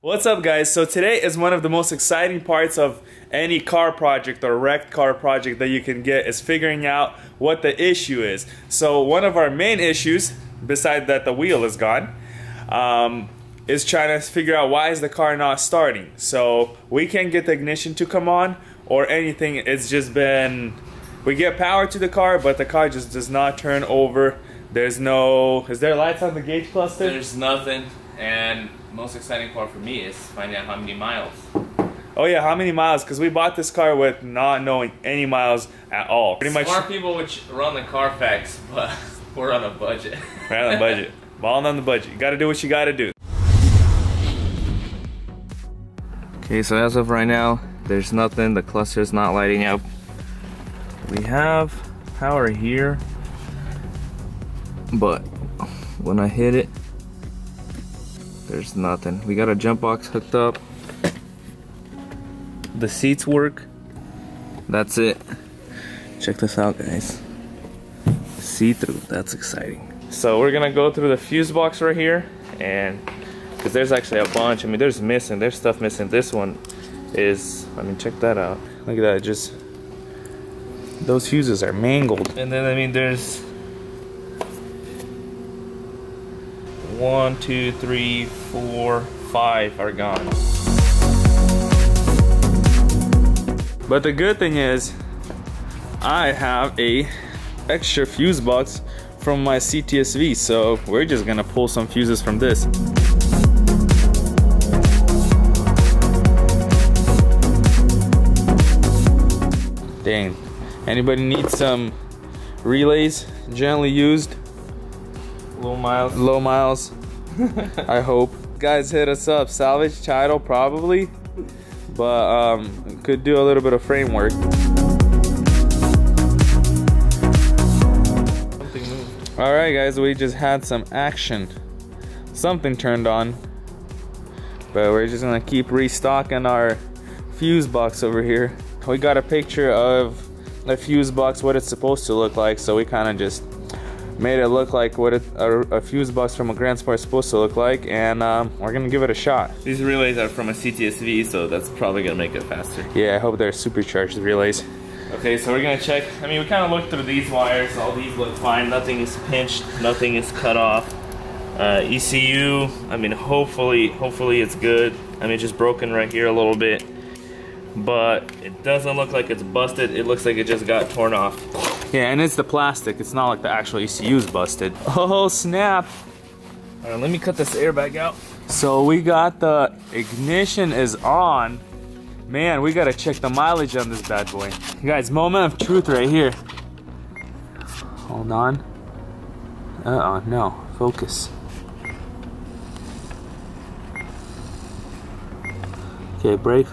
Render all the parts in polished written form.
What's up, guys? So today is one of the most exciting parts of any car project or wrecked car project that you can get, is figuring out what the issue is. So one of our main issues, besides that the wheel is gone, is trying to figure out why is the car not starting. So we can't get the ignition to come on or anything. It's just been, we get power to the car, but the car just does not turn over. There's no, is there lights on the gauge cluster? There's nothing. And most exciting part for me is finding out how many miles. Oh yeah, how many miles? Because we bought this car with not knowing any miles at all. Pretty much. Smart people which run the Carfax, but we're on a budget. We're on a budget. Balling on the budget. You gotta do what you gotta do. Okay, so as of right now, there's nothing. The cluster's not lighting up. We have power here, but when I hit it, there's nothing. We got a jump box hooked up. The seats work. That's it. Check this out, guys. See-through. That's exciting. So we're gonna go through the fuse box right here, and because there's actually a bunch. I mean, there's stuff missing. This one is, I mean, check that out. Look at that. Just those fuses are mangled. And then, I mean, there's 1, 2, 3, 4, 5 are gone. But the good thing is, I have a extra fuse box from my CTSV, so we're just gonna pull some fuses from this. Dang. Anybody need some relays, gently used? Low miles. Low miles. I hope. Guys, hit us up. Salvage title probably, but could do a little bit of framework. Something moved. All right, guys, we just had some action. Something turned on, but we're just gonna keep restocking our fuse box over here. We got a picture of the fuse box, what it's supposed to look like, so we kind of just made it look like what a fuse box from a Grand Sport is supposed to look like, and we're gonna give it a shot. These relays are from a CTSV, so that's probably gonna make it faster. Yeah, I hope they're supercharged relays. Okay, so we're gonna check. I mean, we kind of looked through these wires. All these look fine. Nothing is pinched. Nothing is cut off. ECU. I mean, hopefully it's good. I mean, it's just broken right here a little bit, but it doesn't look like it's busted. It looks like it just got torn off. Yeah, and it's the plastic. It's not like the actual ECU's busted. Oh, snap. All right, let me cut this airbag out. So we got the ignition is on. Man, we gotta check the mileage on this bad boy. You guys, moment of truth right here. Hold on. No, focus. Okay, brake.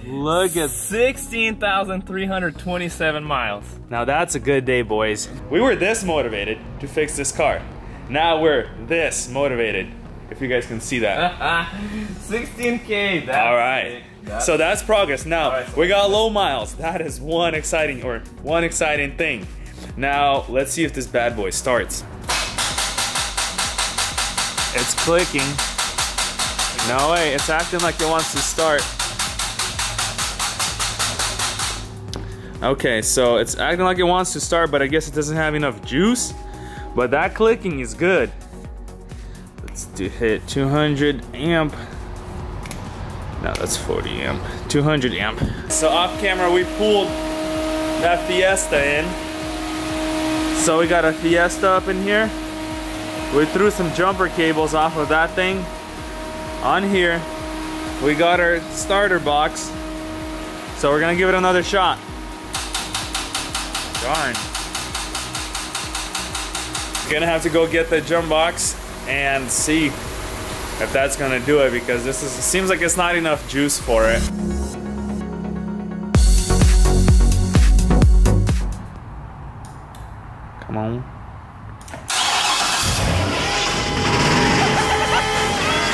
Look at 16,327 miles. Now that's a good day, boys. We were this motivated to fix this car. Now we're this motivated, if you guys can see that. 16K. All right. So that's progress. Now right, we got low miles. That is one exciting thing. Now let's see if this bad boy starts. It's clicking. No way, it's acting like it wants to start. Okay, so it's acting like it wants to start, but I guess it doesn't have enough juice. But that clicking is good. Let's hit 200 amp. No, that's 40 amp. 200 amp. So off camera, we pulled that Fiesta in. So we got a Fiesta up in here. We threw some jumper cables off of that thing. On here, we got our starter box. So we're gonna give it another shot. Darn. Gonna have to go get the jump box and see if that's gonna do it, because it seems like it's not enough juice for it. Come on.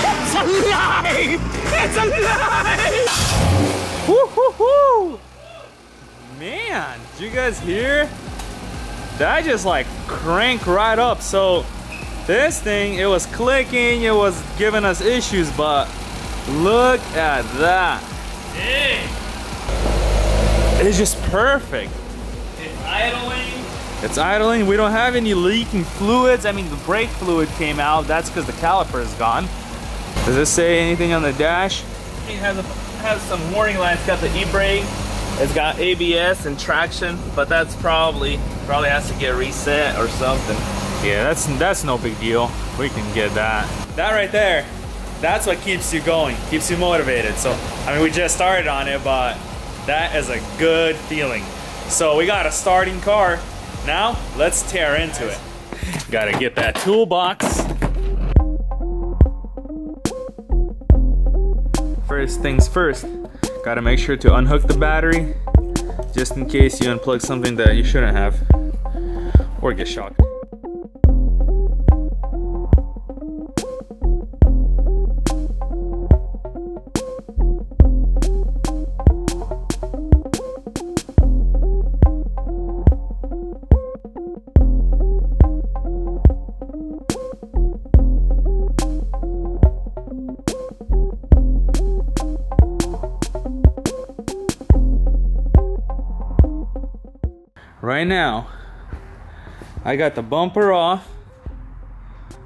It's alive! It's alive! Woo-hoo-hoo! Man, did you guys hear? That just like cranked right up. So this thing, it was clicking, it was giving us issues, but Look at that. Dang. It's just perfect. It's idling. It's idling. We don't have any leaking fluids. I mean, the brake fluid came out. That's because the caliper is gone. Does it say anything on the dash? It has some warning lights. It's got the e-brake. It's got ABS and traction, but that's probably has to get reset or something. Yeah, that's no big deal. We can get that. That right there, that's what keeps you going, keeps you motivated. So, I mean, we just started on it, but that is a good feeling. So we got a starting car. Now, let's tear into it. Gotta get that toolbox. First things first, gotta make sure to unhook the battery, just in case you unplug something that you shouldn't have, or get shocked. Right now, I got the bumper off,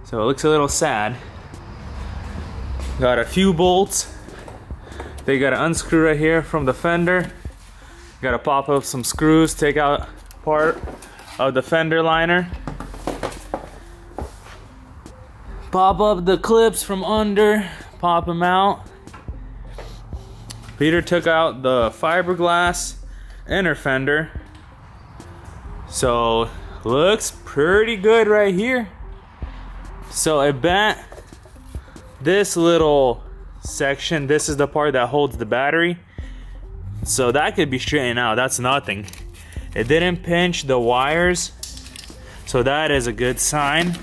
so it looks a little sad. Got a few bolts. They gotta unscrew right here from the fender. Gotta pop up some screws, take out part of the fender liner. Pop up the clips from under, pop them out. Peter took out the fiberglass inner fender. So, looks pretty good right here. So I bent this little section. This is the part that holds the battery. So that could be straightened out. That's nothing. It didn't pinch the wires. So that is a good sign.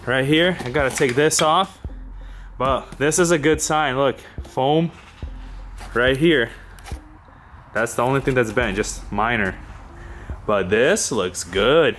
Right here, I gotta take this off. But this is a good sign. Look, foam right here. That's the only thing that's bent, just minor. But this looks good.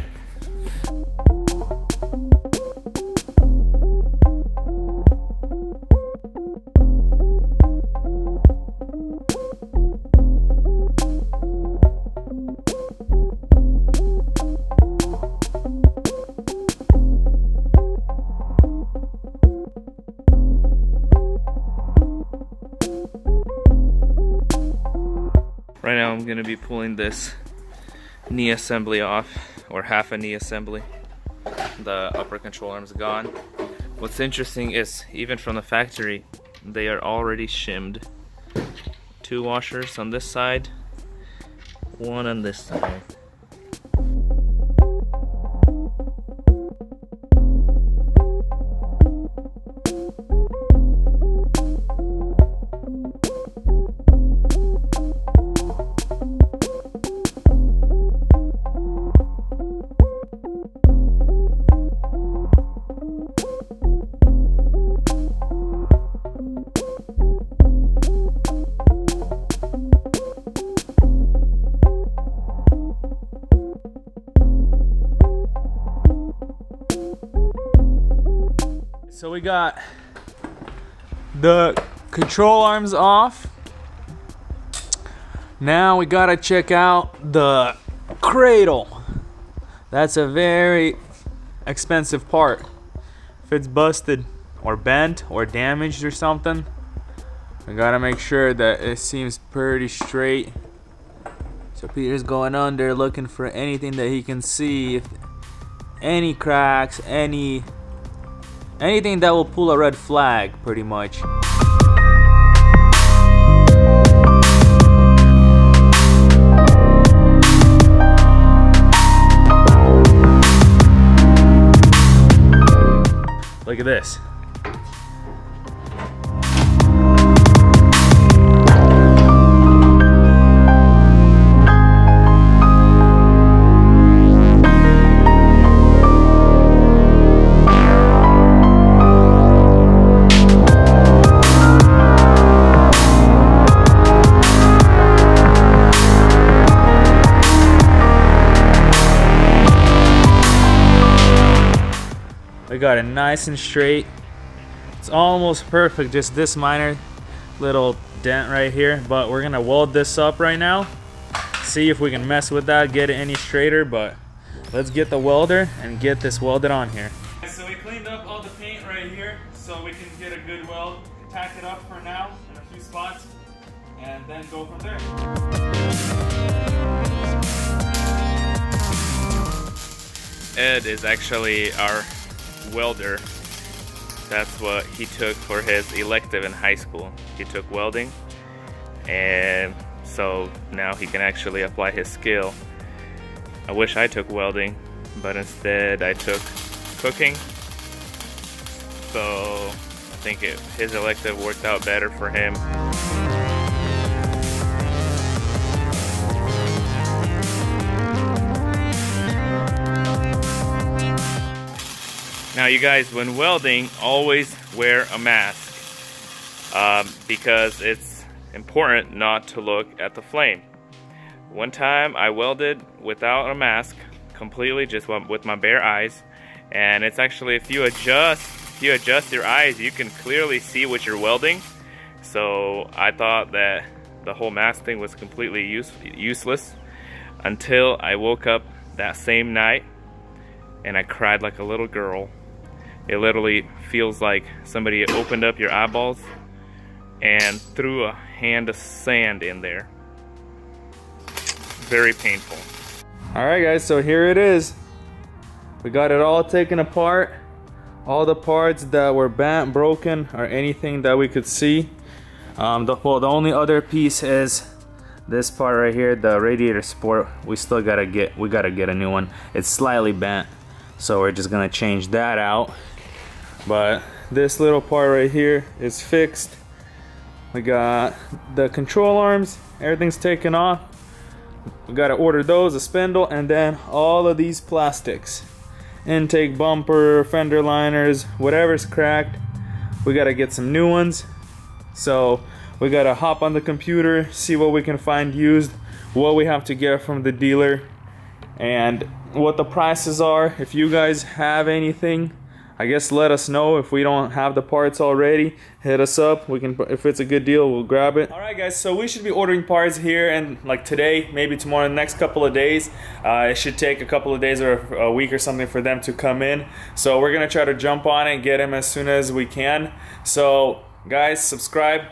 Right now I'm gonna be pulling this knee assembly off, or half a knee assembly. The upper control arm's gone. What's interesting is, even from the factory, they are already shimmed. 2 washers on this side, 1 on this side. So we got the control arms off. Now we gotta check out the cradle. That's a very expensive part. If it's busted or bent or damaged or something, we gotta make sure that it seems pretty straight. So Peter's going under looking for anything that he can see, if any cracks, anything that will pull a red flag, pretty much. Look at this. We got it nice and straight. It's almost perfect, just this minor little dent right here, but we're gonna weld this up right now, see if we can mess with that, get it any straighter. But let's get the welder and get this welded on here. So we cleaned up all the paint right here so we can get a good weld, tack it up for now in a few spots, and then go from there. Ed is actually our welder. That's what he took for his elective in high school. He took welding, and so now he can actually apply his skill. I wish I took welding, but instead I took cooking. So I think his elective worked out better for him. Now you guys, when welding, always wear a mask because it's important not to look at the flame. One time I welded without a mask, completely just with my bare eyes, and it's actually, if you adjust your eyes, you can clearly see what you're welding. So I thought that the whole mask thing was completely useless until I woke up that same night and I cried like a little girl. It literally feels like somebody opened up your eyeballs and threw a hand of sand in there. Very painful. Alright guys, so here it is. We got it all taken apart. All the parts that were bent, broken, or anything that we could see. The only other piece is this part right here, the radiator support. We gotta get a new one. It's slightly bent, so we're just gonna change that out. But this little part right here is fixed. We got the control arms, everything's taken off. We gotta order those, a spindle, and then all of these plastics. Intake bumper, fender liners, whatever's cracked, we gotta get some new ones. So we gotta hop on the computer, see what we can find used, what we have to get from the dealer, and what the prices are. If you guys have anything, I guess let us know. If we don't have the parts already, hit us up. We can, if it's a good deal, we'll grab it. Alright guys, so we should be ordering parts here and like today, maybe tomorrow, the next couple of days. It should take a couple of days or a week or something for them to come in. So we're gonna try to jump on it and get them as soon as we can. So guys, subscribe,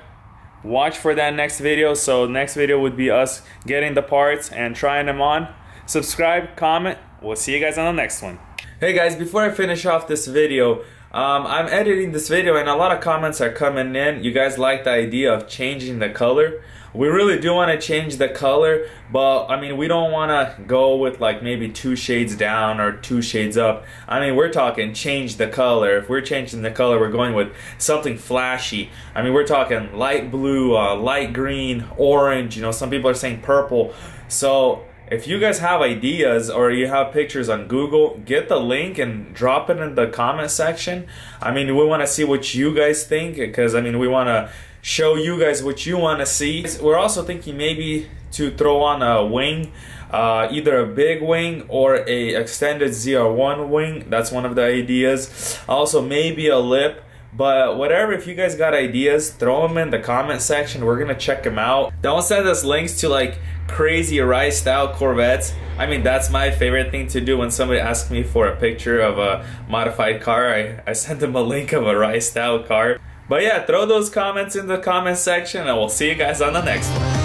watch for that next video. So next video would be us getting the parts and trying them on. Subscribe, comment. We'll see you guys on the next one. Hey guys, before I finish off this video, I'm editing this video and a lot of comments are coming in. You guys like the idea of changing the color. We really do want to change the color, but I mean, we don't want to go with like maybe 2 shades down or 2 shades up. I mean, we're talking change the color. If we're changing the color, we're going with something flashy. I mean, we're talking light blue, light green, orange, you know, some people are saying purple. So if you guys have ideas or you have pictures on Google, get the link and drop it in the comment section. I mean, we want to see what you guys think, because I mean, we want to show you guys what you want to see. We're also thinking maybe to throw on a wing, either a big wing or a extended ZR1 wing. That's one of the ideas. Also maybe a lip. But whatever, if you guys got ideas, throw them in the comment section. We're gonna check them out. Don't send us links to like crazy Rice style Corvettes. I mean, that's my favorite thing to do when somebody asks me for a picture of a modified car. I send them a link of a Rice style car. But yeah, throw those comments in the comment section and we'll see you guys on the next one.